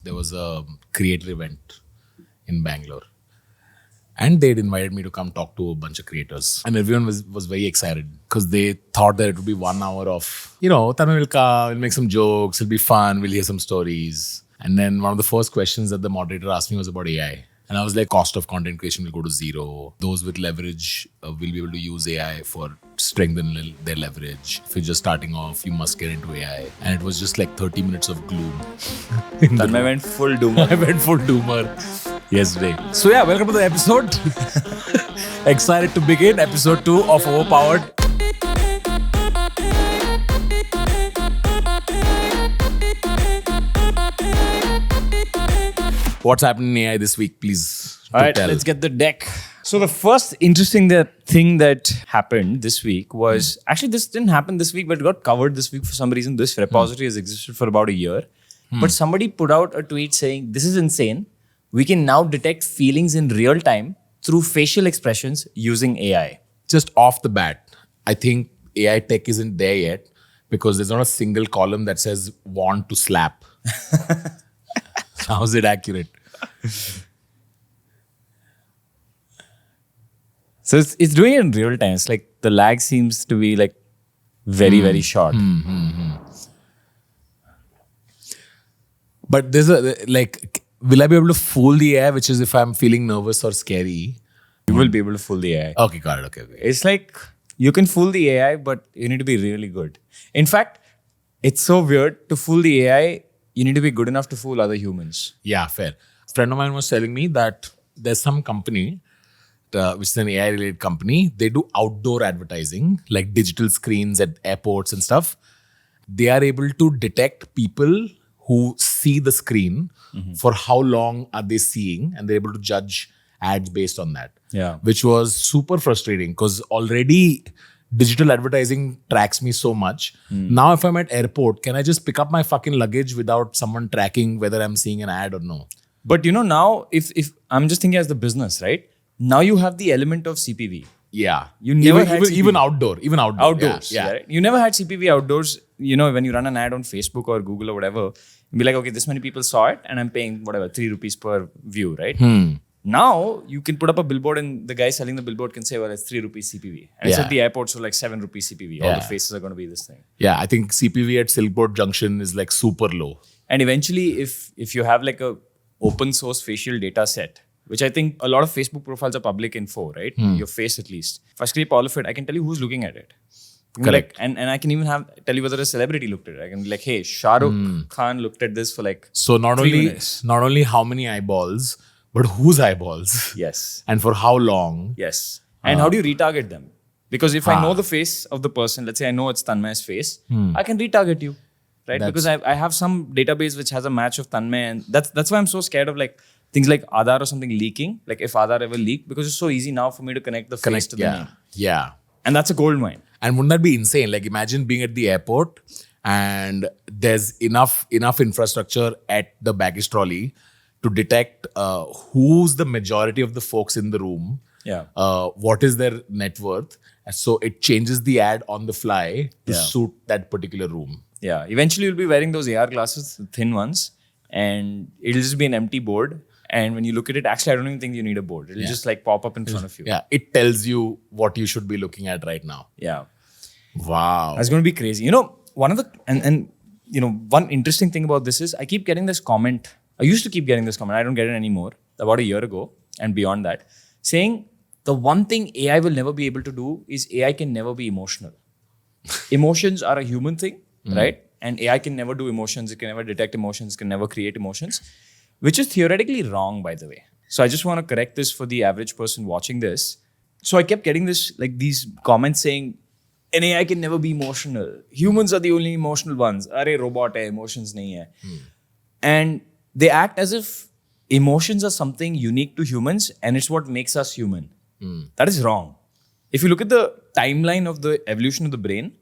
There was a creator event in Bangalore. And they'd invited me to come talk to a bunch of creators. And everyone was very excited because they thought that it would be 1 hour of, Tanmay will come, we'll make some jokes, it'll be fun, we'll hear some stories. And then one of the first questions that the moderator asked me was about AI. And I was like, cost of content creation will go to zero. Those with leverage will be able to use AI for strengthen their leverage. If you're just starting off, you must get into AI. And it was just like 30 minutes of gloom. Tanmay went full doomer. I went full doomer yesterday. So yeah, welcome to the episode. Excited to begin episode 2 of Overpowered. What's happening in AI this week, please? All right, let's get the deck. So the first interesting thing that happened this week was, actually this didn't happen this week, but it got covered this week for some reason. This repository has existed for about a year. But somebody put out a tweet saying, this is insane. We can now detect feelings in real time through facial expressions using AI. Just off the bat, I think AI tech isn't there yet because there's not a single column that says want to slap. How is it accurate? So it's doing it in real time. It's like the lag seems to be like very, very short. But there's will I be able to fool the AI, which is if I'm feeling nervous or scary? You will be able to fool the AI. Okay, got it. Okay. It's like you can fool the AI, but you need to be really good. In fact, it's so weird to fool the AI. You need to be good enough to fool other humans. Yeah, fair. A friend of mine was telling me that there's some company, which is an AI-related company. They do outdoor advertising, like digital screens at airports and stuff. They are able to detect people who see the screen for how long are they seeing, and they're able to judge ads based on that. Yeah. Which was super frustrating because already digital advertising tracks me so much. Now if I'm at airport, can I just pick up my fucking luggage without someone tracking whether I'm seeing an ad or no? But now if I'm just thinking as the business, right? Now you have the element of CPV. Yeah. You never had even CPV. outdoor. Even outdoor. Outdoors. Yeah. Right? You never had CPV outdoors. When you run an ad on Facebook or Google or whatever, you'll be like, okay, this many people saw it and I'm paying whatever, 3 rupees per view, right? Now you can put up a billboard and the guy selling the billboard can say, well, it's 3 rupees CPV. And it's at the airport, so like 7 rupees CPV. All the faces are going to be this thing. Yeah, I think CPV at Silkboard Junction is like super low. And eventually, if you have like a open source facial data set, which I think a lot of Facebook profiles are public info, right? Your face at least. If I scrape all of it, I can tell you who's looking at it. Correct. And I can even tell you whether a celebrity looked at it. I can be like, hey, Shah Rukh Khan looked at this for like So not 3 only minutes. not only how many eyeballs, but whose eyeballs? Yes. And for how long? Yes. And how do you retarget them? Because if I know the face of the person, let's say I know it's Tanmay's face, I can retarget you, right? Because I have some database which has a match of Tanmay, and that's why I'm so scared of like things like Aadhaar or something leaking. Like if Aadhaar ever leaked, because it's so easy now for me to connect the face to the name. Yeah. And that's a gold mine. And wouldn't that be insane? Like imagine being at the airport and there's enough infrastructure at the baggage trolley to detect who's the majority of the folks in the room. Yeah. What is their net worth? And so it changes the ad on the fly to Yeah. suit that particular room. Yeah. Eventually you'll be wearing those AR glasses, the thin ones, and it'll just be an empty board. And when you look at it, actually, I don't even think you need a board. It'll just like pop up in front of you. Yeah, it tells you what you should be looking at right now. Yeah. Wow. That's going to be crazy. One of the, one interesting thing about this is I keep getting this comment. I used to keep getting this comment. I don't get it anymore. About a year ago and beyond that, saying the one thing AI will never be able to do is AI can never be emotional. Emotions are a human thing, right? And AI can never do emotions. It can never detect emotions. It can never create emotions, which is theoretically wrong, by the way. So I just want to correct this for the average person watching this. So I kept getting these comments saying, an AI can never be emotional. Humans are the only emotional ones. Arey, robot hai, emotions nahi hai. And they act as if emotions are something unique to humans and it's what makes us human. That is wrong. If you look at the timeline of the evolution of the brain,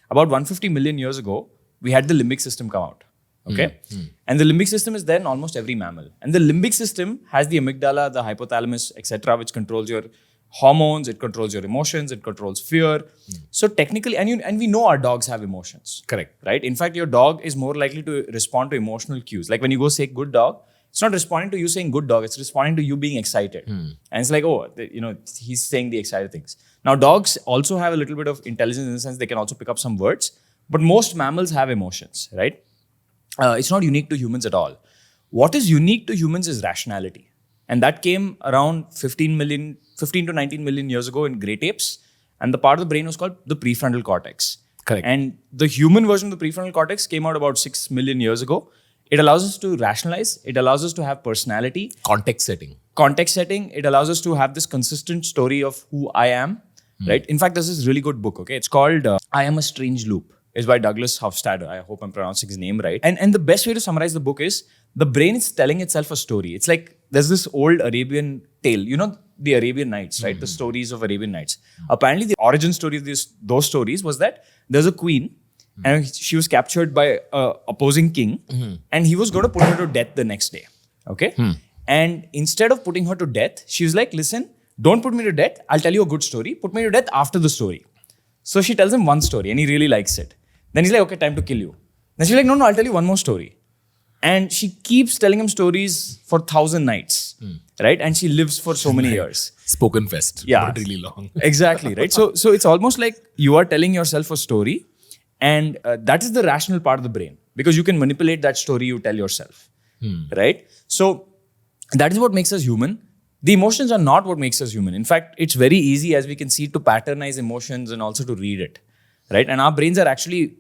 about 150 million years ago, we had the limbic system come out. Okay? And the limbic system is there in almost every mammal. And the limbic system has the amygdala, the hypothalamus, etc., which controls your hormones, it controls your emotions, it controls fear. So technically, and we know our dogs have emotions. Correct. Right? In fact, your dog is more likely to respond to emotional cues. Like when you go say good dog, it's not responding to you saying good dog, it's responding to you being excited. And it's like, oh, he's saying the excited things. Now, dogs also have a little bit of intelligence in the sense they can also pick up some words, but most mammals have emotions, right? It's not unique to humans at all. What is unique to humans is rationality. And that came around 15 to 19 million years ago in great apes. And the part of the brain was called the prefrontal cortex. Correct. And the human version of the prefrontal cortex came out about 6 million years ago. It allows us to rationalize. It allows us to have personality. Context setting. It allows us to have this consistent story of who I am, right? In fact, there's this really good book, okay? It's called I Am a Strange Loop. It's by Douglas Hofstadter. I hope I'm pronouncing his name right. And the best way to summarize the book is the brain is telling itself a story. It's like there's this old Arabian tale. You know the Arabian Nights, right? The stories of Arabian Nights. Apparently, the origin story of those stories was that there's a queen and she was captured by an opposing king and he was going to put her to death the next day. Okay? And instead of putting her to death, she was like, listen, don't put me to death. I'll tell you a good story. Put me to death after the story. So she tells him one story and he really likes it. Then he's like, okay, time to kill you. Then she's like, no, I'll tell you one more story. And she keeps telling him stories for 1,000 nights, right? And she lives for so many years. Spoken fest. Yeah. Not really long. Exactly, right? So it's almost like you are telling yourself a story and that is the rational part of the brain because you can manipulate that story you tell yourself, right? So that is what makes us human. The emotions are not what makes us human. In fact, it's very easy as we can see to patternize emotions and also to read it, right? And our brains are actually,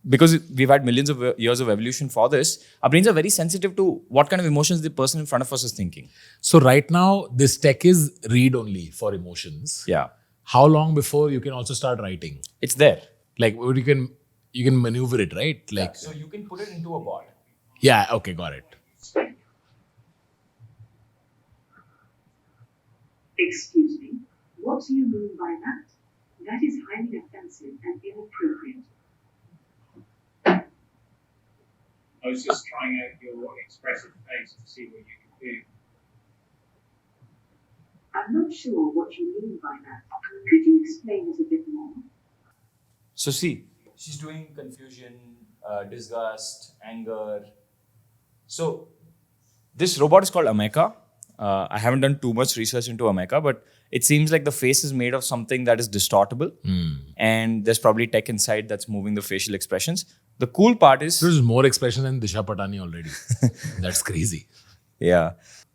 because we've had millions of years of evolution for this, our brains are very sensitive to what kind of emotions the person in front of us is thinking. So right now, this tech is read only for emotions. Yeah. How long before you can also start writing? It's there. Like you can maneuver it, right? Like So you can put it into a bot. yeah, okay, got it. Excuse me, what do you mean by that? That is highly offensive and inappropriate. I was just trying out your expressive face to see what you can do. I'm not sure what you mean by that. Could you explain it a bit more? So see, she's doing confusion, disgust, anger. So this robot is called Ameca. I haven't done too much research into Ameca, but it seems like the face is made of something that is distortable. And there's probably tech inside that's moving the facial expressions. The cool part is... There's more expression than Disha Patani already. That's crazy. Yeah.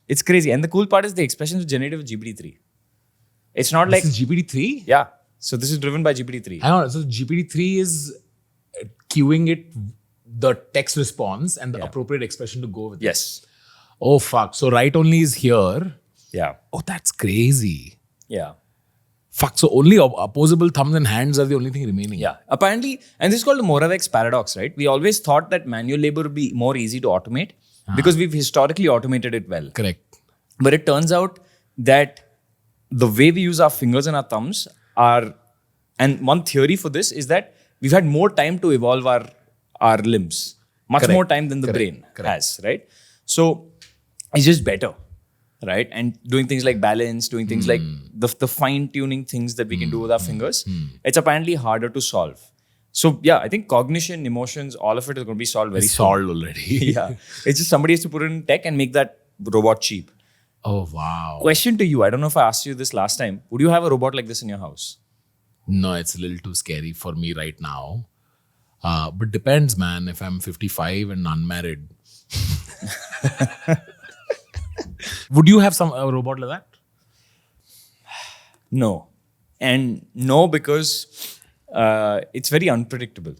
It's crazy. And the cool part is the expressions are generated with GPT-3. It's not like... This is GPT-3? Yeah. So this is driven by GPT-3. Hang on. So GPT-3 is queuing it, the text response and the appropriate expression to go with it. Yes. Oh, fuck. So write only is here. Yeah. Oh, that's crazy. Yeah. Fuck. So only opposable thumbs and hands are the only thing remaining. Yeah. Apparently, and this is called the Moravec's paradox, right? We always thought that manual labor would be more easy to automate because we've historically automated it well. Correct. But it turns out that the way we use our fingers and our thumbs are, and one theory for this is that we've had more time to evolve our limbs, much Correct. more time than the Correct. brain Correct. has, right? So it's just better, right? And doing things like balance, doing things like the fine-tuning things that we can do with our fingers, it's apparently harder to solve. So yeah, I think cognition, emotions, all of it is going to be solved very It's soon. solved already. Yeah. It's just somebody has to put it in tech and make that robot cheap. Oh, wow. Question to you. I don't know if I asked you this last time. Would you have a robot like this in your house? No, it's a little too scary for me right now. But depends, man. If I'm 55 and unmarried. Would you have a robot like that? No. And no, because it's very unpredictable.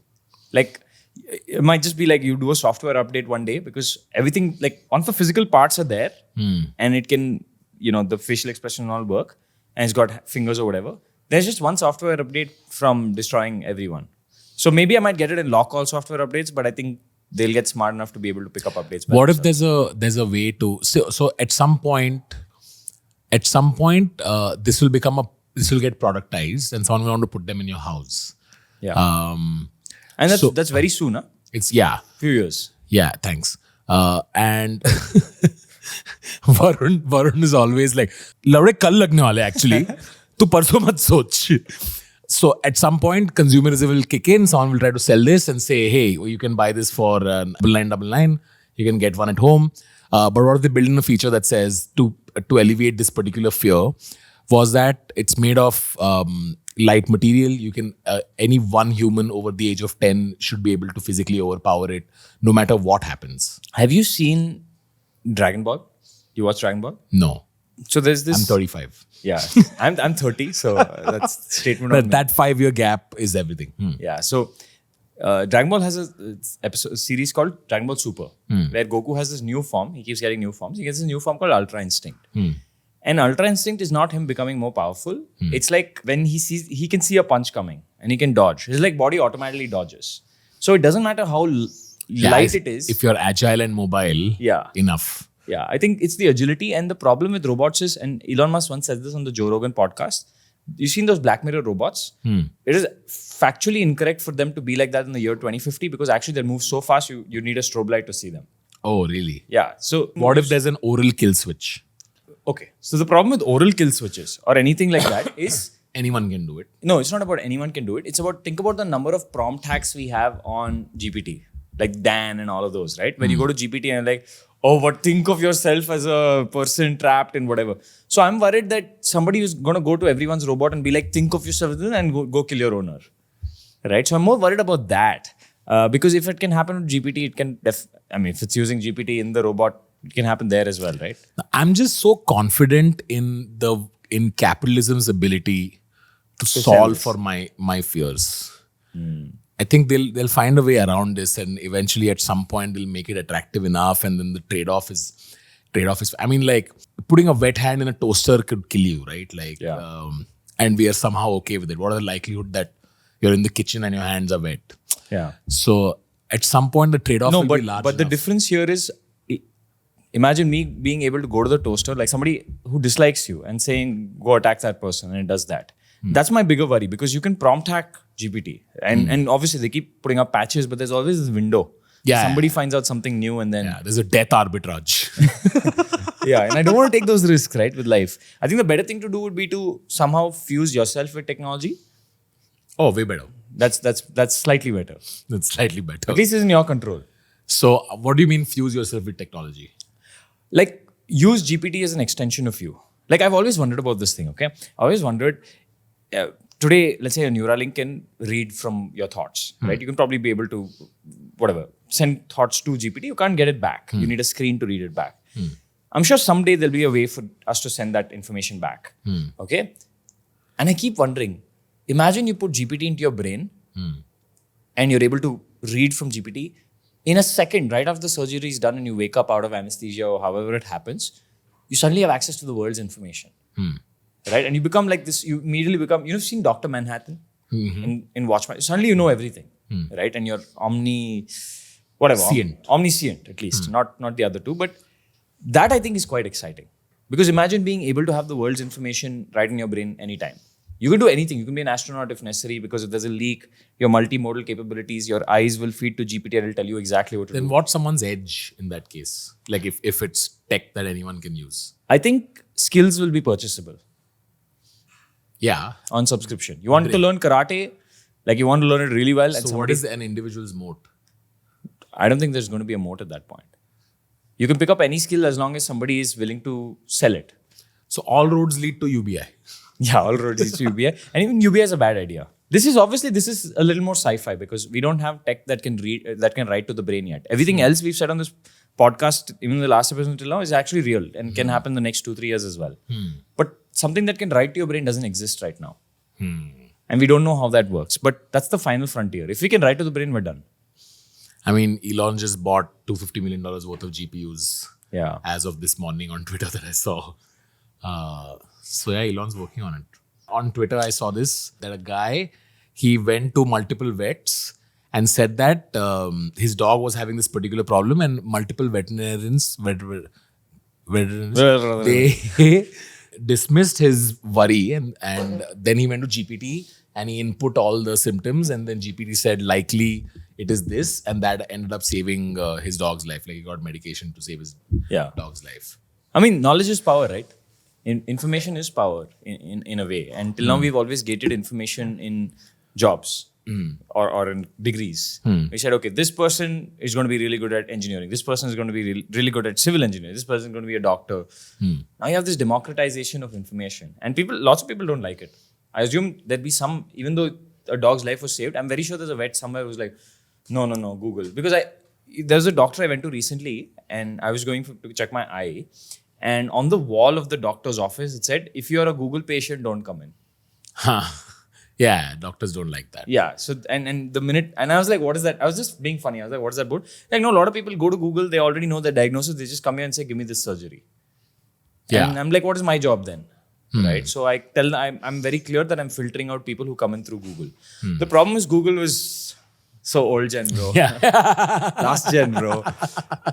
Like, it might just be like you do a software update one day because everything, like, once the physical parts are there and it can, the facial expression all work and it's got fingers or whatever, there's just one software update from destroying everyone. So maybe I might get it in lock all software updates, but I think they'll get smart enough to be able to pick up updates. What if there's a way to so at some point this will get productized and someone will want to put them in your house. Yeah. And that's very soon, huh? It's Few years. Yeah, thanks. And Varun is always like, लवड़े कल लगने वाले actually. तू परसों मत सोच. So at some point, consumerism will kick in. Someone will try to sell this and say, hey, you can buy this for $999. You can get one at home. But what if they build in a feature that says to alleviate this particular fear was that it's made of light material. You can any one human over the age of 10 should be able to physically overpower it no matter what happens. Have you seen Dragon Ball? You watch Dragon Ball? No. So there's this. I'm 35. Yeah, I'm 30, so that's statement of me. That 5-year gap is everything. Yeah, so Dragon Ball has a series called Dragon Ball Super, where Goku has this new form. He keeps getting new forms. He gets this new form called Ultra Instinct. And Ultra Instinct is not him becoming more powerful. It's like when he can see a punch coming and he can dodge. His like body automatically dodges. So it doesn't matter how light it is. If you're agile and mobile, enough. Yeah, I think it's the agility, and the problem with robots is, and Elon Musk once said this on the Joe Rogan podcast, you've seen those Black Mirror robots? It is factually incorrect for them to be like that in the year 2050 because actually they move so fast, you need a strobe light to see them. Oh, really? Yeah. So what if there's an oral kill switch? Okay. So the problem with oral kill switches or anything like that is... Anyone can do it. No, it's not about anyone can do it. It's about, think about the number of prompt hacks we have on GPT, like Dan and all of those, right? When you go to GPT and like, oh, what, think of yourself as a person trapped in whatever. So I'm worried that somebody is going to go to everyone's robot and be like, think of yourself and go kill your owner. Right? So I'm more worried about that. Because if it can happen with GPT, it can, if it's using GPT in the robot, it can happen there as well, right? I'm just so confident in capitalism's ability to solve for my fears. I think they'll find a way around this, and eventually at some point they'll make it attractive enough, and then the trade-off is. I mean, like putting a wet hand in a toaster could kill you, right? Like, and we are somehow okay with it. What are the likelihood that you're in the kitchen and your hands are wet? Yeah. So at some point the trade-off will be large. But the difference here is, imagine me being able to go to the toaster, like somebody who dislikes you, and saying, go attack that person, and it does that. That's my bigger worry, because you can prompt hack GPT. And obviously they keep putting up patches, but there's always this window. Somebody finds out something new and then... Yeah, there's a death arbitrage. And I don't want to take those risks, right, with life. I think the better thing to do would be to somehow fuse yourself with technology. Oh, way better. That's slightly better. That's slightly better. At least it's in your control. So what do you mean fuse yourself with technology? Like, use GPT as an extension of you. Like, I've always wondered about this thing, okay? I always wondered, today, let's say a Neuralink can read from your thoughts, right? You can probably be able to, send thoughts to GPT. You can't get it back. You need a screen to read it back. I'm sure someday there'll be a way for us to send that information back, okay? And I keep wondering, imagine you put GPT into your brain and you're able to read from GPT. In a second, right after the surgery is done and you wake up out of anesthesia or however it happens, you suddenly have access to the world's information. Right? And you become like this, you immediately become, you've seen Dr. Manhattan in Watchmen. Suddenly you know everything, right? And you're omniscient at least, not the other two. But that I think is quite exciting. Because imagine being able to have the world's information right in your brain anytime. You can do anything. You can be an astronaut if necessary, because if there's a leak, your multimodal capabilities, your eyes will feed to GPT and it'll tell you exactly what to do. Then what's someone's edge in that case? Like if it's tech that anyone can use? I think skills will be purchasable. Yeah. On subscription. You want to learn karate, like you want to learn it really well. So what is an individual's moat? I don't think there's going to be a moat at that point. You can pick up any skill as long as somebody is willing to sell it. So all roads lead to UBI. Yeah, all roads lead to UBI. And even UBI is a bad idea. This is a little more sci-fi, because we don't have tech that can write to the brain yet. Everything else we've said on this podcast, even the last episode until now, is actually real and can happen the next 2-3 years as well. But something that can write to your brain doesn't exist right now. And we don't know how that works. But that's the final frontier. If we can write to the brain, we're done. I mean, Elon just bought $250 million worth of GPUs as of this morning on Twitter that I saw. So yeah, Elon's working on it. On Twitter, I saw that a guy, he went to multiple vets and said that his dog was having this particular problem, and multiple veterinarians, they dismissed his worry, and then he went to GPT and he input all the symptoms, and then GPT said likely it is this, and that ended up saving his dog's life. Like he got medication to save his dog's life. I mean, knowledge is power, right? Information is power in a way. And till now, we've always gated information in jobs or in degrees. We said, okay, this person is going to be really good at engineering. This person is going to be really good at civil engineering. This person is going to be a doctor. Now you have this democratization of information. And lots of people don't like it. I assume there'd be some, even though a dog's life was saved, I'm very sure there's a vet somewhere who's like, no, Google. Because there's a doctor I went to recently and I was going to check my eye. And on the wall of the doctor's office, it said, if you're a Google patient, don't come in. Yeah, doctors don't like that. Yeah. So, and the minute, and I was like, what is that? I was just being funny. I was like, what is that about? Like, no, a lot of people go to Google, they already know the diagnosis. They just come here and say, give me this surgery. Yeah. And I'm like, what is my job then? Right. So I tell them, I'm very clear that I'm filtering out people who come in through Google. The problem is Google was so old gen, bro. Yeah. Last gen, bro.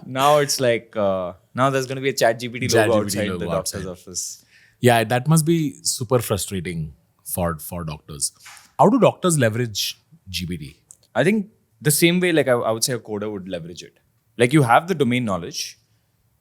Now it's like, now there's going to be a ChatGPT logo outside the doctor's office. Yeah, that must be super frustrating for doctors. How do doctors leverage GPT? I think the same way, like I would say a coder would leverage it. Like you have the domain knowledge,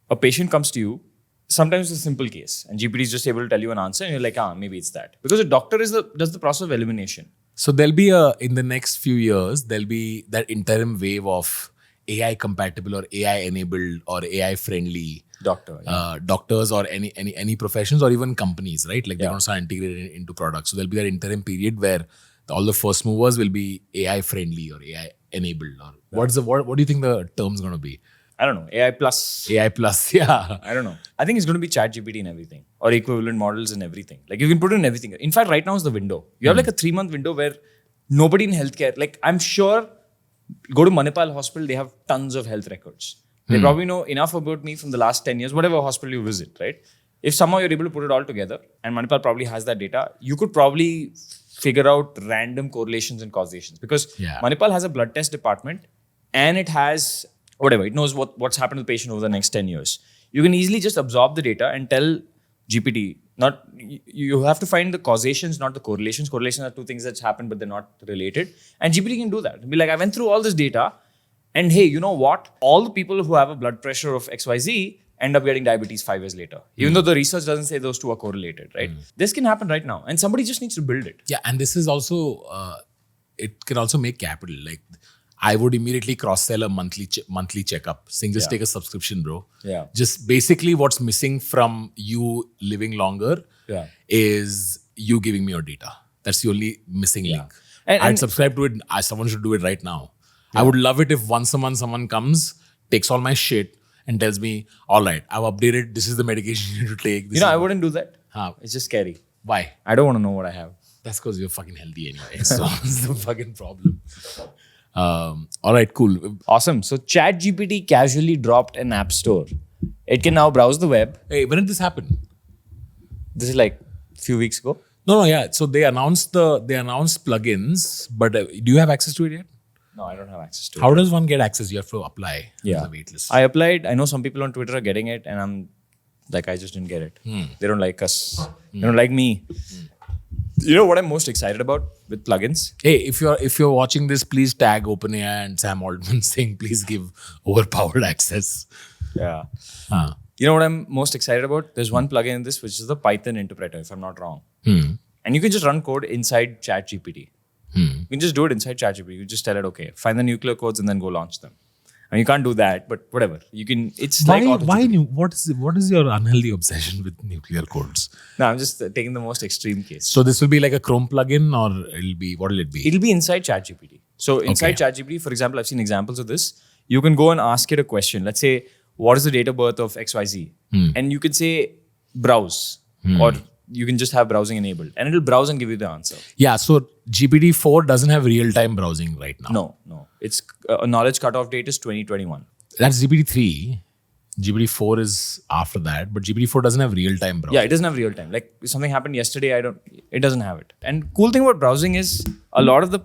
a patient comes to you, sometimes it's a simple case and GPT is just able to tell you an answer and you're like, maybe it's that. Because a doctor does the process of elimination. So there'll be in the next few years, there'll be that interim wave of AI compatible or AI enabled or AI friendly doctors or any professions or even companies, right? Like they're going to start integrating it into products. So there'll be that interim period where all the first movers will be AI friendly or AI enabled. Or what do you think the term's going to be? I don't know. AI plus, yeah. I don't know. I think it's going to be ChatGPT in everything or equivalent models in everything. Like you can put it in everything. In fact, right now is the window. You have like a 3-month window where nobody in healthcare, like I'm sure, go to Manipal Hospital, they have tons of health records. They probably know enough about me from the last 10 years, whatever hospital you visit, right? If somehow you're able to put it all together and Manipal probably has that data, you could probably figure out random correlations and causations because Manipal has a blood test department and it has whatever, it knows what's happened to the patient over the next 10 years. You can easily just absorb the data and tell GPT, you have to find the causations, not the correlations. Correlations are two things that's happened, but they're not related. And GPT can do that. It'll be like, I went through all this data and hey, you know what? All the people who have a blood pressure of XYZ end up getting diabetes 5 years later. Even though the research doesn't say those two are correlated, right? This can happen right now. And somebody just needs to build it. Yeah, and this is also, it can also make capital. Like, I would immediately cross-sell a monthly checkup, saying just take a subscription, bro. Yeah. Just basically what's missing from you living longer is you giving me your data. That's the only missing link. I'd subscribe to it. Someone should do it right now. I would love it if once a month someone comes, takes all my shit and tells me, all right, I've updated. This is the medication you need to take. I wouldn't do that. It's just scary. Why? I don't want to know what I have. That's because you're fucking healthy anyway. So it's the fucking problem. All right, cool. Awesome. So ChatGPT casually dropped an app store. It can now browse the web. Hey, when did this happen? This is like a few weeks ago. No, yeah. So they announced plugins, but do you have access to it yet? No, I don't have access to it. How does one get access? You have to apply. Yeah. There's a wait list. I applied. I know some people on Twitter are getting it and I'm like, I just didn't get it. They don't like us. They don't like me. You know what I'm most excited about with plugins? Hey, if you're watching this, please tag OpenAI and Sam Altman saying please give overpowered access. Yeah. You know what I'm most excited about? There's one plugin in this, which is the Python interpreter, if I'm not wrong. And you can just run code inside ChatGPT. You can just do it inside ChatGPT. You just tell it, okay, find the nuclear codes and then go launch them. And you can't do that, but whatever. You can. It's Why? like What is your unhealthy obsession with nuclear codes? No, I'm just taking the most extreme case. So this will be like a Chrome plugin, or what will it be? It'll be inside ChatGPT. So inside ChatGPT, for example, I've seen examples of this. You can go and ask it a question. Let's say, what is the date of birth of XYZ? And you can say browse, or you can just have browsing enabled, and it'll browse and give you the answer. Yeah. So GPT-4 doesn't have real-time browsing right now. No. It's a knowledge cutoff date is 2021. That's GPT-3. GPT-4 is after that, but GPT-4 doesn't have real-time browsing. Yeah, it doesn't have real time. Like if something happened yesterday, it doesn't have it. And cool thing about browsing is a lot of the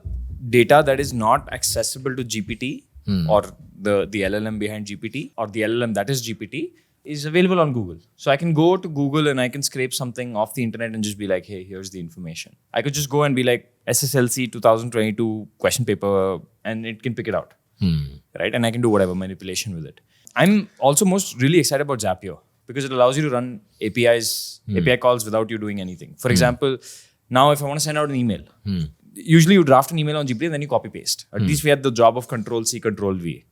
data that is not accessible to GPT or the LLM behind GPT or the LLM that is GPT is available on Google. So I can go to Google and I can scrape something off the internet and just be like, hey, here's the information. I could just go and be like SSLC 2022 question paper and it can pick it out. Right? And I can do whatever manipulation with it. I'm also really excited about Zapier. because it allows you to run API calls without you doing anything. For example, now if I want to send out an email, usually you draft an email on GPT and then you copy paste. At least we had the job of Control C, Control V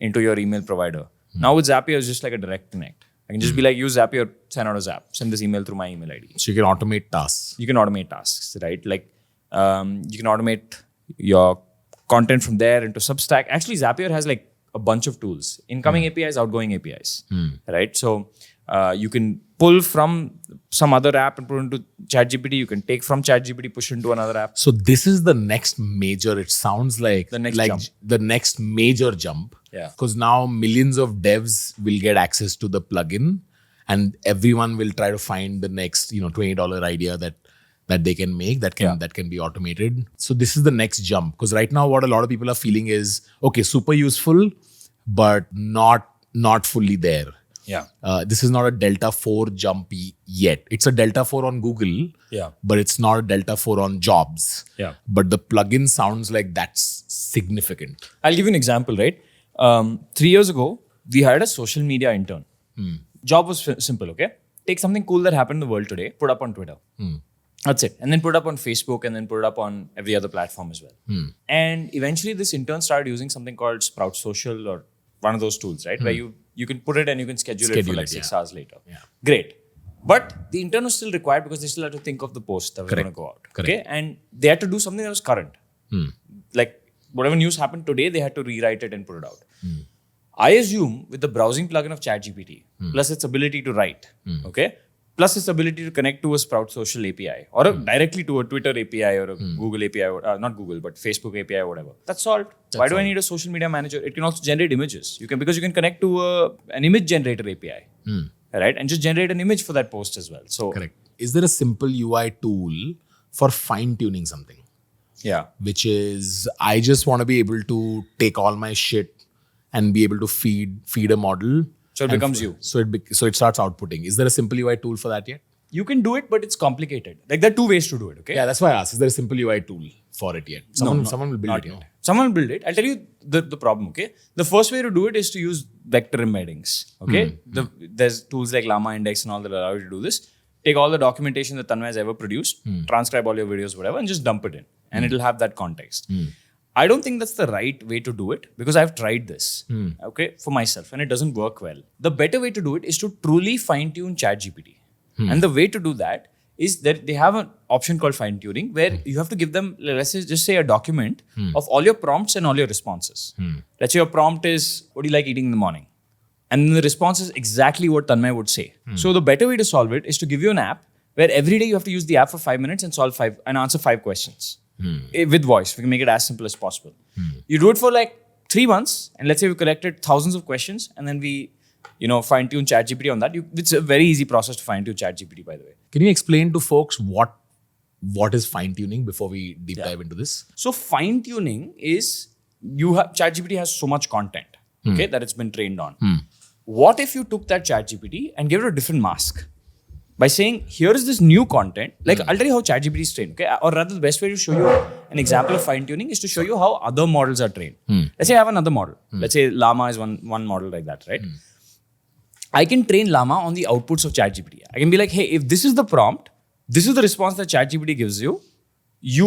into your email provider. Now with Zapier, it's just like a direct connect. I can just be like, use Zapier, send out a Zap, send this email through my email ID. So you can automate tasks. You can automate tasks, right? Like you can automate your content from there into Substack. Actually, Zapier has like a bunch of tools, incoming APIs, outgoing APIs, right? So you can pull from some other app and put into ChatGPT. You can take from ChatGPT, push into another app. So this is the next major, it sounds like The next jump. the next major jump. Yeah. Because now millions of devs will get access to the plugin and everyone will try to find the next, $20 idea that they can make that can be automated. So this is the next jump. Because right now what a lot of people are feeling is, okay, super useful, but not fully there. Yeah. This is not a Delta 4 jump yet. It's a Delta 4 on Google, but it's not a Delta 4 on jobs. Yeah. But the plugin sounds like that's significant. I'll give you an example, right? 3 years ago, we hired a social media intern. Job was simple, okay? Take something cool that happened in the world today, put up on Twitter. That's it. And then put up on Facebook and then put it up on every other platform as well. And eventually this intern started using something called Sprout Social or one of those tools, right? Where you can put it and you can schedule it for like 6 hours later. Yeah. Great. But the intern was still required because they still had to think of the post that was going to go out. Correct. Okay. And they had to do something that was current. Like whatever news happened today, they had to rewrite it and put it out. I assume with the browsing plugin of ChatGPT, plus its ability to write, okay, plus its ability to connect to a Sprout Social API or directly to a Twitter API or a Google API, not Google, but Facebook API or whatever. That's solved. Why do I need a social media manager? It can also generate images. Because you can connect to an image generator API, right? And just generate an image for that post as well. So Correct. Is there a simple UI tool for fine tuning something? yeah, Which is, I just want to be able to take all my shit and be able to feed a model. So it becomes you. So it starts outputting. Is there a simple UI tool for that yet? You can do it, but it's complicated. Like there are two ways to do it. Okay. Yeah, that's why I asked. Is there a simple UI tool for it yet? Someone will build Not it. yet. Someone will build it. I'll tell you the problem, okay? The first way to do it is to use vector embeddings, okay? There's tools like Llama Index and all that allow you to do this. Take all the documentation that Tanmay has ever produced, transcribe all your videos, whatever, and just dump it in. And it'll have that context. I don't think that's the right way to do it because I've tried this, okay, for myself, and it doesn't work well. The better way to do it is to truly fine-tune ChatGPT. And the way to do that is that they have an option called fine-tuning where you have to give them, let's just say a document of all your prompts and all your responses. Let's say your prompt is, what do you like eating in the morning? And then the response is exactly what Tanmay would say. So the better way to solve it is to give you an app where every day you have to use the app for 5 minutes and answer 5 questions with voice. We can make it as simple as possible. You do it for like 3 months, and let's say we collected thousands of questions, and then we fine-tune ChatGPT on that. It's a very easy process to fine-tune ChatGPT, by the way. Can you explain to folks what is fine-tuning before we deep dive into this? So fine-tuning is ChatGPT has so much content, okay, that it's been trained on. What if you took that ChatGPT and gave it a different mask? By saying, here is this new content, like I'll tell you how ChatGPT is trained, okay? Or rather, the best way to show you an example of fine-tuning is to show you how other models are trained. Let's say I have another model. Let's say Llama is one model like that, right? I can train Llama on the outputs of ChatGPT. I can be like, hey, if this is the prompt, this is the response that ChatGPT gives you,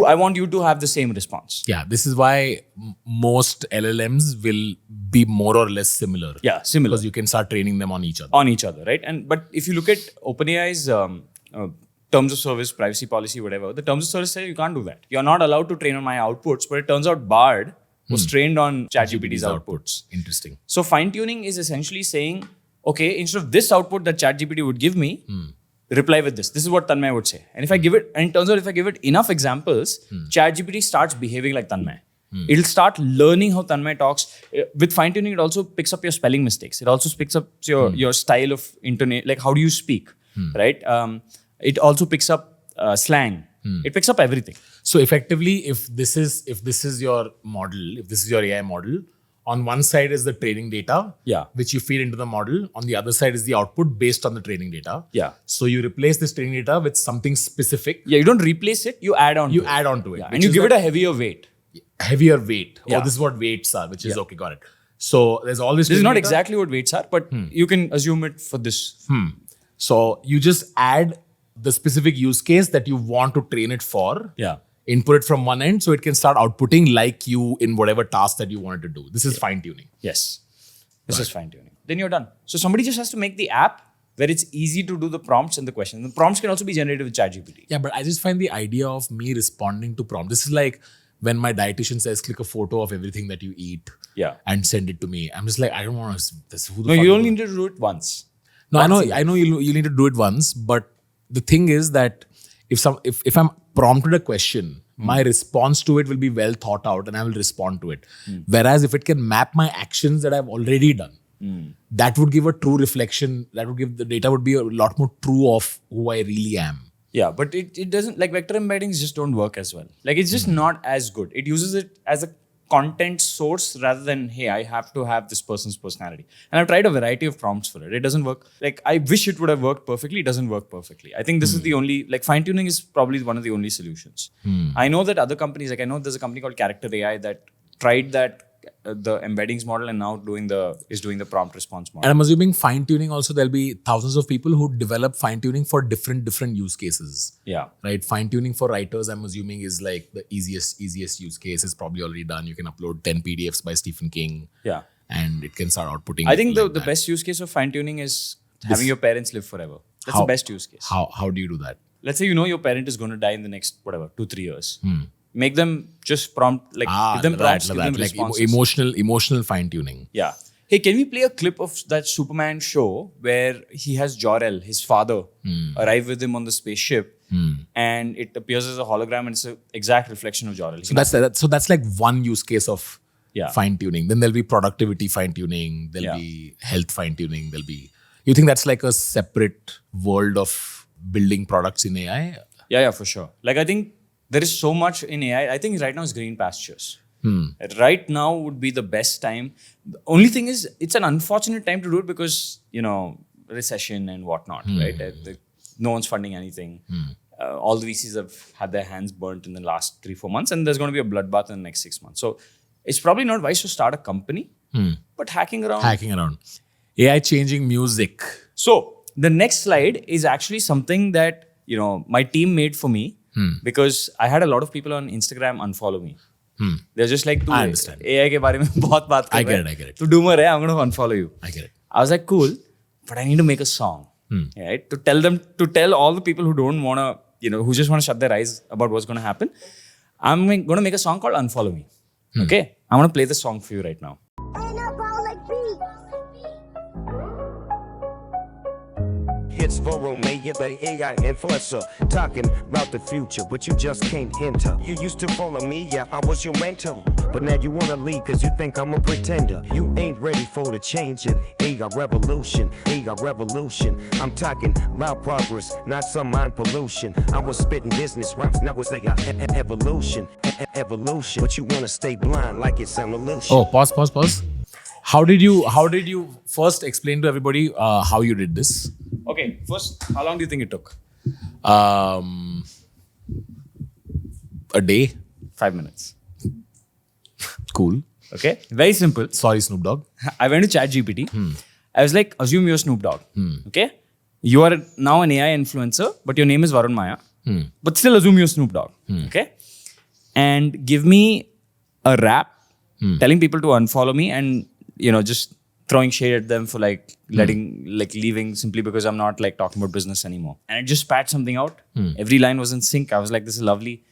I want you to have the same response. Yeah, this is why most LLMs will be more or less similar. Yeah, similar. Because you can start training them on each other. On each other, right? But if you look at OpenAI's terms of service, privacy policy, whatever, the terms of service say you can't do that. You're not allowed to train on my outputs, but it turns out Bard was trained on ChatGPT's outputs. Interesting. So fine-tuning is essentially saying, okay, instead of this output that ChatGPT would give me, reply with this. This is what Tanmay would say. And if I give it, and it turns out if I give it enough examples, ChatGPT starts behaving like Tanmay. It'll start learning how Tanmay talks. With fine-tuning, it also picks up your spelling mistakes. It also picks up your style of intonation, like how do you speak, right? It also picks up slang. It picks up everything. So effectively, if this is your model, if this is your AI model, on one side is the training data, which you feed into the model. On the other side is the output based on the training data. Yeah. So you replace this training data with something specific. Yeah, you don't replace it, you add on to it. Add on to it. Yeah. And you give it a heavier weight. Heavier weight. Yeah. Oh, this is what weights are, which is okay, got it. So there's all this. This is not training data. exactly what weights are, but you can assume it for this. So you just add the specific use case that you want to train it for. Yeah. Input it from one end so it can start outputting like you in whatever task that you wanted to do. This is fine tuning. Yes. This is fine tuning. Then you're done. So somebody just has to make the app where it's easy to do the prompts and the questions. The prompts can also be generated with ChatGPT. Yeah, but I just find the idea of me responding to prompt. This is like when my dietitian says, click a photo of everything that you eat and send it to me. I'm just like, I don't want to. Who the No, fuck you is only it? need to do it once. No, I know you need to do it once, but the thing is that if I'm prompted a question, my response to it will be well thought out and I will respond to it. Whereas if it can map my actions that I've already done, that would give a true reflection. That would give the data would be a lot more true of who I really am. Yeah, but it doesn't, like vector embeddings just don't work as well. Like it's just not as good. It uses it as a content source rather than, hey, I have to have this person's personality. And I've tried a variety of prompts for it. It doesn't work. Like I wish it would have worked perfectly. It doesn't work perfectly. I think this is the only, like fine tuning is probably one of the only solutions. I know that other companies, like I know there's a company called Character AI that tried that, the embeddings model and now doing the prompt response model. And I'm assuming fine tuning also, there'll be thousands of people who develop fine tuning for different use cases. Yeah. Right. Fine tuning for writers, I'm assuming, is like the easiest use case. Is probably already done. You can upload 10 PDFs by Stephen King. Yeah. And it can start outputting. I think like the that. best use case of fine tuning is having your parents live forever. That's the best use case. How do you do that? Let's say you know your parent is going to die in the next 2-3 years. Make them just prompt, like give them prompts, give them like responses. emotional fine tuning. Yeah. Hey, can we play a clip of that Superman show where he has Jor-El, his father, arrive with him on the spaceship, and it appears as a hologram and it's an exact reflection of Jor-El. So that's like one use case of Yeah. fine tuning. Then there'll be productivity fine tuning. There'll Yeah. be health fine tuning. You think that's like a separate world of building products in AI? Yeah, for sure. Like I think there is so much in AI. I think right now is green pastures. Right now would be the best time. The only thing is, it's an unfortunate time to do it because, recession and whatnot, right? No one's funding anything. All the VCs have had their hands burnt in the last 3-4 months, and there's going to be a bloodbath in the next 6 months. So it's probably not wise to start a company, but hacking around. AI changing music. So the next slide is actually something that, my team made for me because I had a lot of people on Instagram unfollow me. They're just like, I understand. AI के बारे में बहुत बात कर रहा है. I get it. तू doomer है, I'm going to unfollow you. I get it. I was like, cool, but I need to make a song, right? To tell all the people who don't want to, who just want to shut their eyes about what's going to happen. I'm going to make a song called Unfollow Me. Okay? I'm going to play the song for you right now. Hits for Romeo, the AI influencer, talking about the future, but you just can't enter. You used to follow me, yeah, I was your mentor, but now you wanna leave cause you think I'm a pretender. You ain't ready for the change in AI revolution, I'm talking loud progress, not some mind pollution. I was spitting business rhymes, now it's AI evolution, but you wanna stay blind like it's an illusion. Oh, pause. How did you first explain to everybody how you did this? Okay, first, how long do you think it took? A day. 5 minutes. Cool. Okay, very simple. Sorry, Snoop Dogg. I went to ChatGPT. I was like, assume you're Snoop Dogg. Okay? You are now an AI influencer, but your name is Varun Maya. But still assume you're Snoop Dogg. Okay? And give me a rap telling people to unfollow me and, just throwing shade at them for leaving simply because I'm not talking about business anymore. And it just spat something out. Every line was in sync. I was like, this is lovely.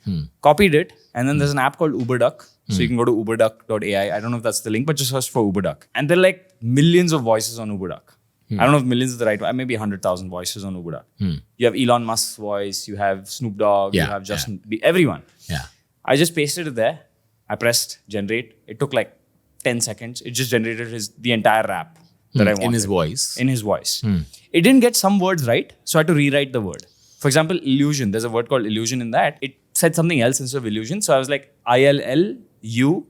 Copied it. And then there's an app called UberDuck. So you can go to uberduck.ai. I don't know if that's the link, but just search for UberDuck. And there are millions of voices on UberDuck. I don't know if millions is the right one. Maybe 100,000 voices on UberDuck. You have Elon Musk's voice. You have Snoop Dogg. You have Justin Bieber. Everyone. Yeah. I just pasted it there. I pressed generate. It took 10 seconds. It just generated the entire rap that I wanted. In his voice. In his voice. It didn't get some words right, so I had to rewrite the word. For example, illusion. There's a word called illusion in that. It said something else instead of illusion. So I was like, ILLUSHOON.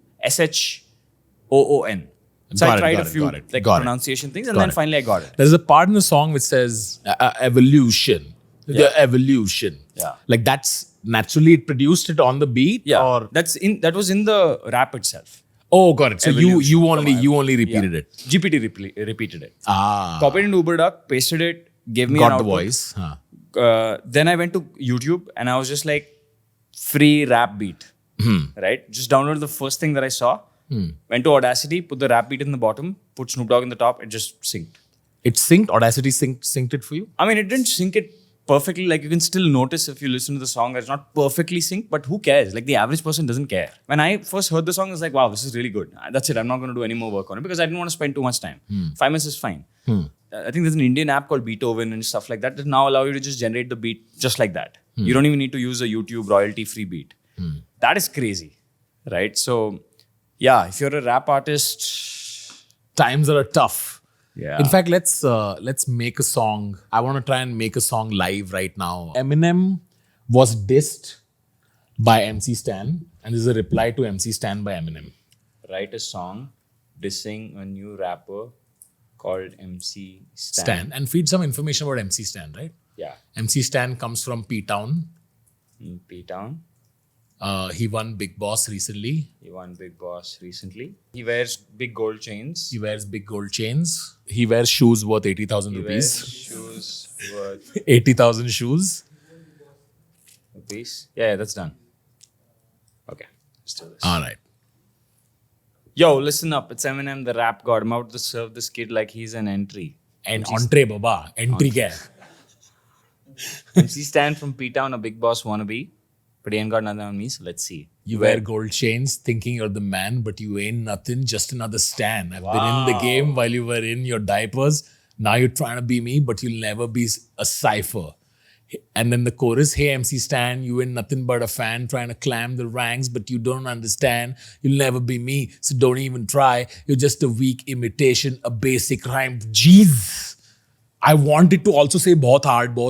So I tried a few pronunciation things and then finally I got it. There's a part in the song which says evolution. The evolution. Yeah. That's naturally it produced it on the beat? Yeah. Or That was in the rap itself. Oh, got it. So you only repeated it. GPT repeated it. Ah. Copied into UberDuck, pasted it, gave me an Got the output. voice. Huh. Then I went to YouTube and I was just like, free rap beat. Right? Just downloaded the first thing that I saw. Went to Audacity, put the rap beat in the bottom, put Snoop Dogg in the top, it just synced. It synced? Audacity synced it for you? I mean, it didn't sync it perfectly. Like, you can still notice if you listen to the song that it's not perfectly synced, but who cares? Like, the average person doesn't care. When I first heard the song, I was like, wow, this is really good. That's it. I'm not going to do any more work on it because I didn't want to spend too much time. 5 minutes is fine. I think there's an Indian app called Beethoven and stuff like that that now allow you to just generate the beat just like that. You don't even need to use a YouTube royalty-free beat. That is crazy, right? So, yeah, if you're a rap artist, Times are tough. yeah. In fact, let's make a song. I want to try and make a song live right now. Eminem was dissed by MC Stan, and this is a reply to MC Stan by Eminem. Write a song dissing a new rapper called MC Stan. Stan, and feed some information about MC Stan, right? Yeah. MC Stan comes from P-Town. In P-Town. He won Big Boss recently. He won Big Boss recently. He wears big gold chains. He wears big gold chains. He wears shoes worth 80,000 He rupees. wears shoes worth 80,000 shoes. rupees. Yeah, that's done. Okay. Let's do this. All right. Yo, listen up. It's Eminem, the rap god. I'm about to serve this kid like he's an entry. And entree, baba. Entry kya hai? MC Stan from P-Town, a Big Boss wannabe. But he ain't got nothing on me, so let's see. You wear gold chains thinking you're the man, but you ain't nothing, just another Stan. I've been in the game while you were in your diapers. Now you're trying to be me, but you'll never be a cipher. And then the chorus, hey MC Stan, you ain't nothing but a fan trying to climb the ranks, but you don't understand. You'll never be me, so don't even try. You're just a weak imitation, a basic rhyme. Jeez. I wanted to also say bahut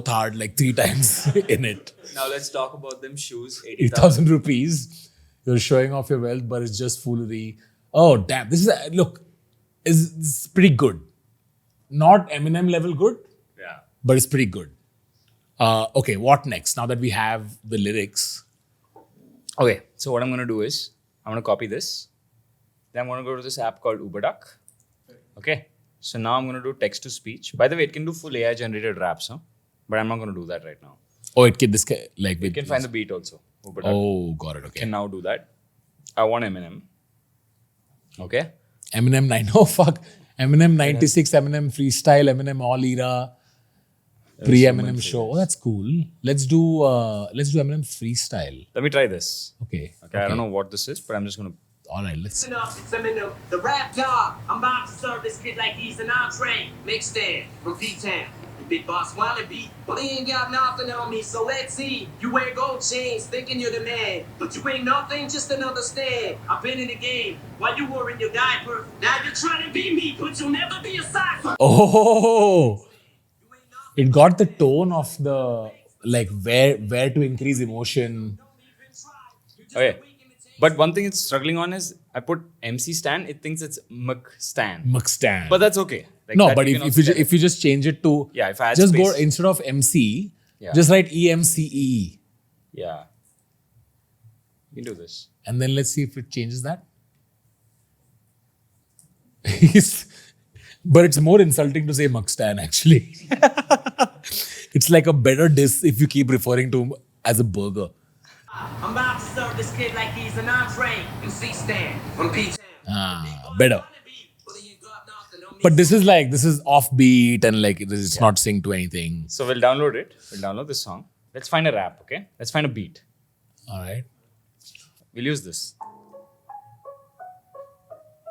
hard, like 3 times in it. Now let's talk about them shoes. 80,000 rupees. You're showing off your wealth, but it's just foolery. Oh, damn. This is pretty good. Not Eminem level good, Yeah. but it's pretty good. Okay, what next? Now that we have the lyrics. Okay, so what I'm going to do is, I'm going to copy this. Then I'm going to go to this app called UberDuck. Okay, so now I'm going to do text to speech. By the way, it can do full AI generated raps, huh? But I'm not going to do that right now. Oh, it can like You can find the beat also. UberDuck Oh, got it. Okay. can now do that. I want Eminem. Okay. Eminem 9. Oh fuck. Eminem 96. Eminem freestyle. Eminem all era. Pre-Eminem show. Oh, that's cool. Let's do Eminem freestyle. Let me try this. Okay. Okay, I don't know what this is, but I'm just going to. All right. Let's. Listen up, it's Eminem, the rap dog. I'm about to serve this kid like he's an entree. Mixed in from P-Town. The big boss wannabe, but he ain't got nothing on me, so let's see. You wear gold chains, thinking you're the man, but you ain't nothing, just another stand. I've been in the game while you were in your diaper. Now you're trying to be me, but you'll never be a cipher. Oh, it got the tone of the like where to increase emotion. Okay. But one thing it's struggling on is I put MC Stan, it thinks it's McStan. McStan. But that's okay. Like no, that but you can if also you just change it to Yeah, if I add just go space. instead of MC, Yeah. just write EMCE, Yeah. You can do this. and then let's see if it changes that. But it's more insulting to say McStan actually. It's like a better diss if you keep referring to him as a burger. I'm about to serve this kid like he's an entree. You see Stan from P-Town. Better. But this is offbeat and like it's not synced to anything. So we'll download it. We'll download this song. Let's find a rap, okay? Let's find a beat. All right. We'll use this.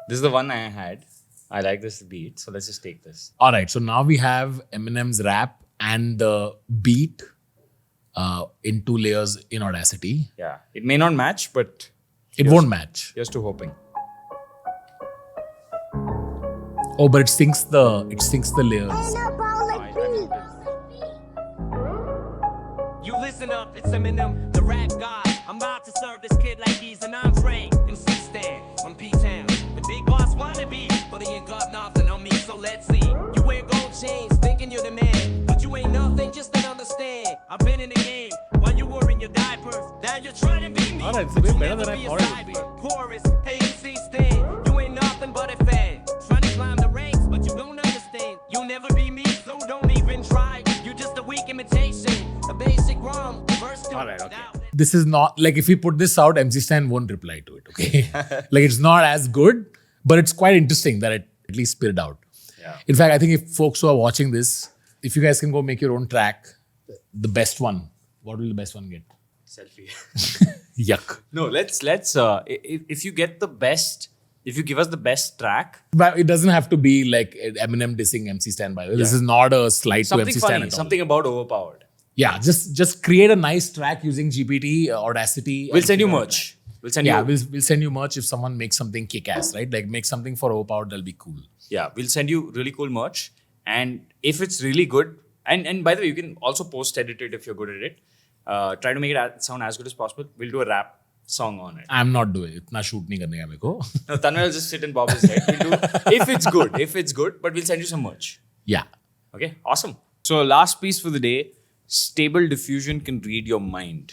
This is the one I had. I like this beat, so let's just take this. All right. So now we have Eminem's rap and the beat in 2 layers in Audacity. Yeah. It may not match, but It won't match. here's to hoping. Oh, but it syncs the layers. You listen up, it's Eminem, the rap god. I'm about to serve this kid like he's an entree. MC Stan from P-Town. The big boss wannabe, but he ain't got nothing on me, so let's see. You wear gold chains, thinking you're the man, but you ain't nothing, just don't understand. I've been in the game while you were in your diapers. Now you're trying to be me. Alright, so but they're you'll better never than I be a thought it would be. cipher. Chorus, hey, MC Stan, All right, okay. This is not like if we put this out, MC Stan won't reply to it. Okay, like it's not as good, but it's quite interesting that it at least spit it out. Yeah. In fact, I think if folks who are watching this, if you guys can go make your own track, the best one, what will the best one get? Selfie. Yuck. No, let's if you get the best, if you give us the best track, But it doesn't have to be like Eminem dissing MC Stan. By the way, this is not a slight to something MC Stan funny, at all. something about Overpowered. Yeah, just create a nice track using GPT, Audacity. We'll and send you figure out merch. that. We'll send Yeah, you. we'll send you merch if someone makes something kick-ass, right? Like make something for Overpowered, that'll be cool. Yeah, we'll send you really cool merch. And if it's really good, and by the way, you can also post-edit it if you're good at it. Try to make it sound as good as possible. We'll do a rap song on it. I'm not doing it. Itna shoot nahi karne ka meko. No, Tanmay will just sit and bob his head. We'll do, if it's good, but we'll send you some merch. Yeah. Okay, awesome. So last piece for the day, Stable Diffusion can read your mind.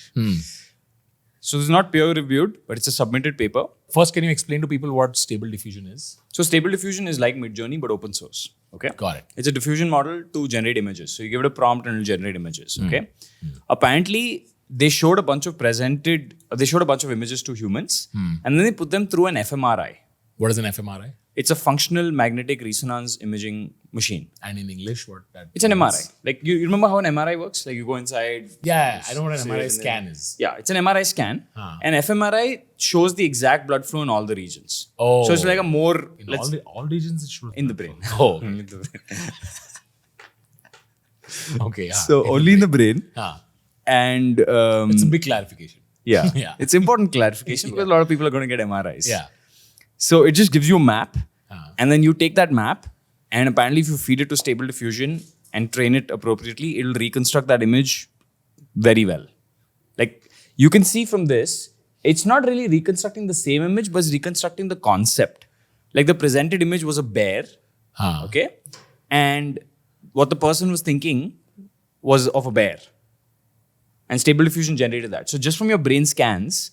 So this is not peer reviewed, but it's a submitted paper. First, can you explain to people what Stable Diffusion is? So Stable Diffusion is like Midjourney, but open source. Okay. Got it. It's a diffusion model to generate images. So you give it a prompt and it'll generate images. Okay. Apparently, they showed a bunch of images to humans and then they put them through an fMRI. What is an fMRI? It's a functional magnetic resonance imaging machine. And in English, what that It's an means? MRI. Like you remember how an MRI works? Like you go inside. Yeah, I know what an see MRI it scan is. Yeah, it's an MRI scan. And fMRI shows the exact blood flow in all the regions. Oh. So it's like a more In all regions, it should in the brain. Oh, okay. Yeah. So only in the brain. Ah, And it's a big clarification. yeah, Yeah. it's important clarification because a lot of people are going to get MRIs. Yeah. So it just gives you a map, and then you take that map, and apparently, if you feed it to Stable Diffusion and train it appropriately, it'll reconstruct that image very well. Like you can see from this, it's not really reconstructing the same image, but it's reconstructing the concept. Like the presented image was a bear, okay, and what the person was thinking was of a bear. And Stable Diffusion generated that. So just from your brain scans,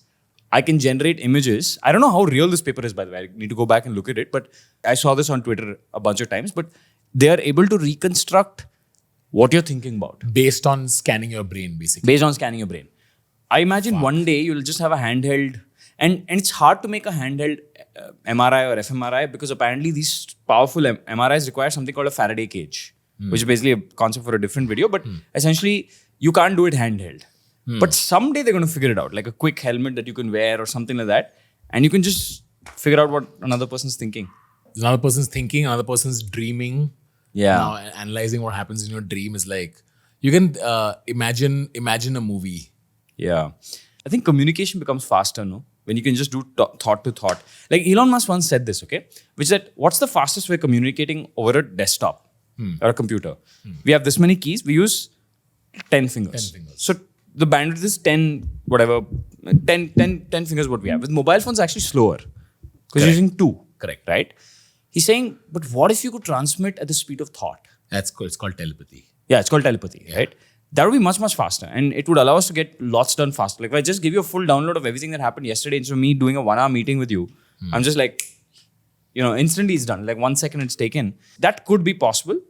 I can generate images. I don't know how real this paper is, by the way. I need to go back and look at it. But I saw this on Twitter a bunch of times. But they are able to reconstruct what you're thinking about Based on scanning your brain, basically. based on scanning your brain. I imagine one day you'll just have a handheld. And it's hard to make a handheld MRI or fMRI because apparently these powerful MRIs require something called a Faraday cage, which is basically a concept for a different video. But essentially, you can't do it handheld. But someday they're going to figure it out, like a quick helmet that you can wear or something like that. And you can just figure out what another person's thinking. Another person's thinking, another person's dreaming. Yeah. Now, analyzing what happens in your dream is like, you can imagine a movie. Yeah. I think communication becomes faster, no? When you can just do thought to thought. Like Elon Musk once said this, okay? Which is that what's the fastest way of communicating over a desktop or a computer? We have this many keys. We use 10 fingers. 10 fingers. So the bandwidth is 10 fingers what we have. With mobile phones, actually slower. Because you're using 2. Correct. Right? He's saying, but what if you could transmit at the speed of thought? That's cool. It's called telepathy. Yeah, it's called telepathy, right? That would be much, much faster. And it would allow us to get lots done faster. Like if I just give you a full download of everything that happened yesterday instead of me doing a 1-hour meeting with you, I'm just like, instantly it's done. Like 1 second it's taken. That could be possible.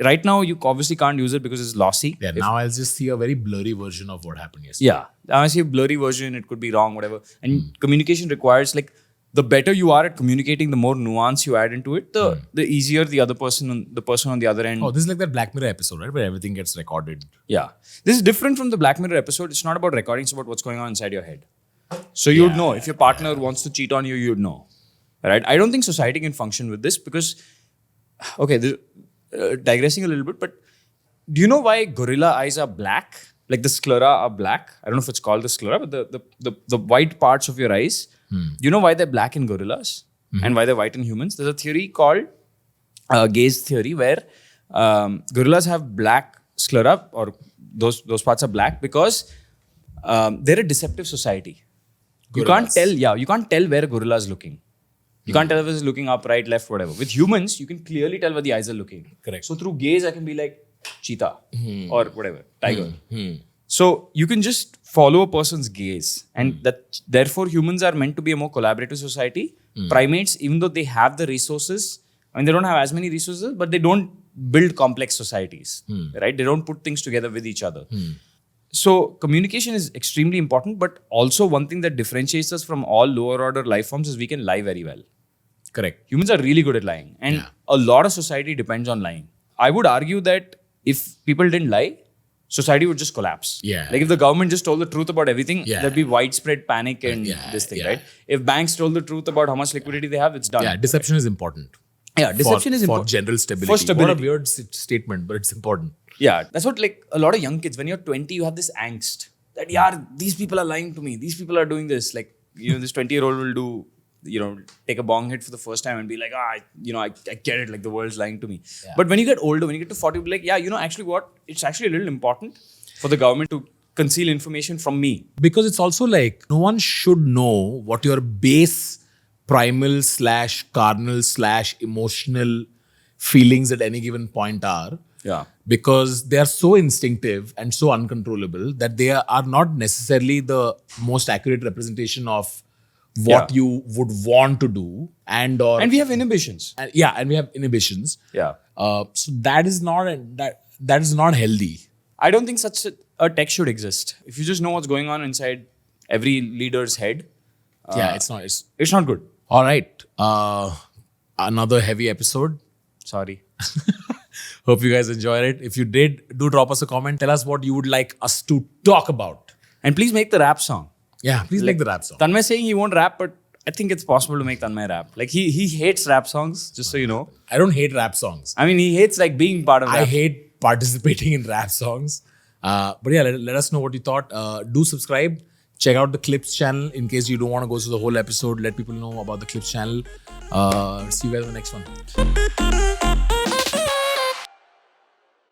Right now, you obviously can't use it because it's lossy. Yeah, now I'll just see a very blurry version of what happened yesterday. Yeah. I see a blurry version, it could be wrong, whatever. And communication requires like, the better you are at communicating, the more nuance you add into it, the easier the person on the other end. Oh, this is like that Black Mirror episode, right? Where everything gets recorded. Yeah. This is different from the Black Mirror episode. It's not about recording, it's about what's going on inside your head. So you'd know. If your partner wants to cheat on you, you'd know. Right? I don't think society can function with this because, okay, digressing a little bit, but do you know why gorilla eyes are black? Like the sclera are black. I don't know if it's called the sclera, but the white parts of your eyes. Do you know why they're black in gorillas and why they're white in humans? There's a theory called gaze theory where gorillas have black sclera or those parts are black because they're a deceptive society. Gorillas. You can't tell where a gorilla is looking. You can't tell if it's looking up, right, left, whatever. With humans, you can clearly tell where the eyes are looking. Correct. So through gaze, I can be like cheetah or whatever, tiger. So you can just follow a person's gaze. And that therefore humans are meant to be a more collaborative society. Primates, even though they have the resources, I mean, they don't have as many resources, but they don't build complex societies, right? They don't put things together with each other. So communication is extremely important, but also one thing that differentiates us from all lower order life forms is we can lie very well. Correct. Humans are really good at lying, and a lot of society depends on lying. I would argue that if people didn't lie, society would just collapse. Yeah. Like if the government just told the truth about everything, Yeah. there'd be widespread panic and this thing, right? If banks told the truth about how much liquidity they have, it's done. Yeah, deception is important. Yeah, deception is for important. general stability. For stability. What a weird statement, but it's important. Yeah, that's what like a lot of young kids, when you're 20, you have this angst that, these people are lying to me. These people are doing this. Like, this 20-year-old will do, take a bong hit for the first time and be like, I get it. Like the world's lying to me. Yeah. But when you get older, when you get to 40, you'll be like, actually what? It's actually a little important for the government to conceal information from me. Because it's also like no one should know what your base primal / carnal / emotional feelings at any given point are. Yeah. Because they are so instinctive and so uncontrollable that they are not necessarily the most accurate representation of what you would want to do and we have inhibitions. And we have inhibitions. Yeah. So that is not healthy. I don't think such a tech should exist. If you just know what's going on inside every leader's head, It's not good. all right. Another heavy episode. Sorry. Hope you guys enjoyed it. If you did, do drop us a comment. Tell us what you would like us to talk about. And please make the rap song. Yeah, please make the rap song. Tanmay saying he won't rap, but I think it's possible to make Tanmay rap. Like he hates rap songs, just so you know. I don't hate rap songs. I mean, he hates like being part of rap. I hate participating in rap songs. But yeah, let us know what you thought. Do subscribe. Check out the Clips channel in case you don't want to go through the whole episode. Let people know about the Clips channel. See you guys in the next one.